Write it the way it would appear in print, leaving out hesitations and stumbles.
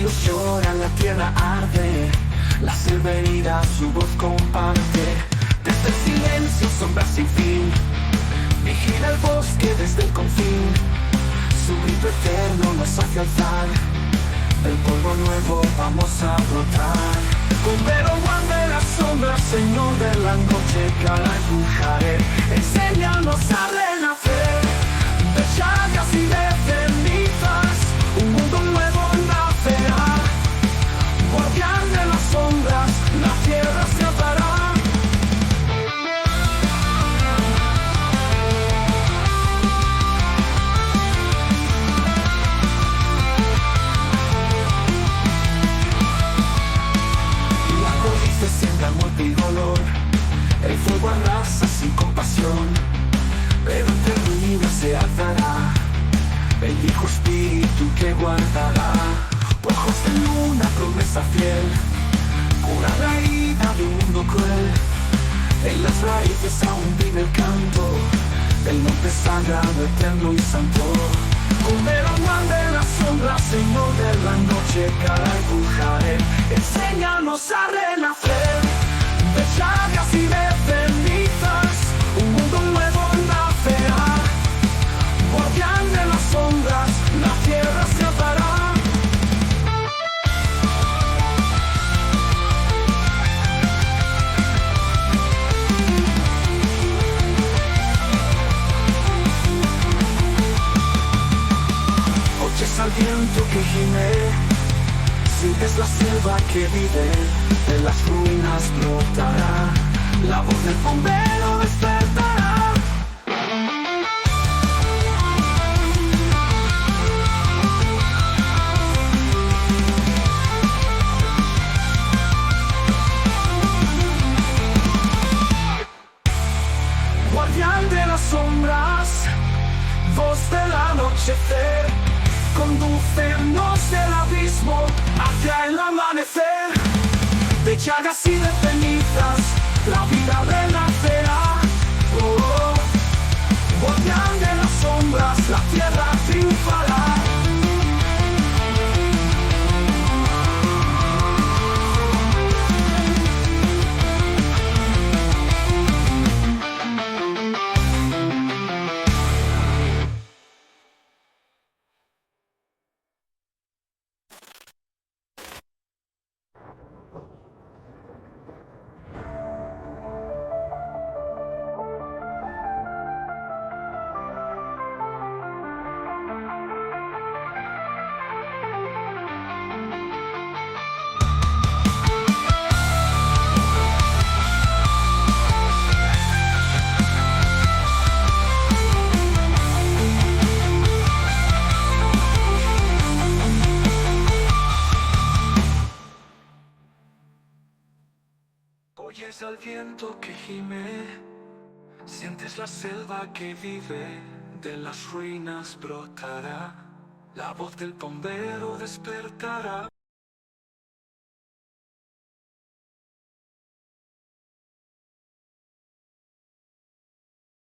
ríos lloran, la tierra arde, la selva herida su voz comparte. Desde el silencio, sombras sin fin, vigila el bosque desde el confín. Su grito eterno nos hace alzar, del polvo nuevo vamos a brotar. Bombero guarde la sombra, señor de la noche, cara empujaré. Enséñanos a renacer, de llagas y de cenizas, un mundo nuevo nacerá. Guardián de las sombras, la tierra se atará. Siembra muerte y dolor, el fuego arrasa sin compasión, pero entre ruinas se alzará el Hijo Espíritu que guardará. Ojos de luna, promesa fiel, cura la herida de un mundo cruel. En las raíces aún vive el canto del nombre sagrado, eterno y santo. Bombero guarde la sombra, Señor de la noche, cara empujaré. Enséñanos a renacer, de llagas y de cenizas, un mundo nuevo nacerá. Guardián de las sombras, la tierra se atará. Al viento que gime, sientes la selva que vive, de las ruinas brotará, la voz del bombero despertará. Guardián de las sombras, voz del anochecer, condúcenos del abismo hacia el amanecer. De llagas y de cenizas la vida renacerá. Oh, oh. Guardián de las sombras, la tierra triunfará. Oyes al viento que gime, sientes la selva que vive, de las ruinas brotará, la voz del bombero despertará.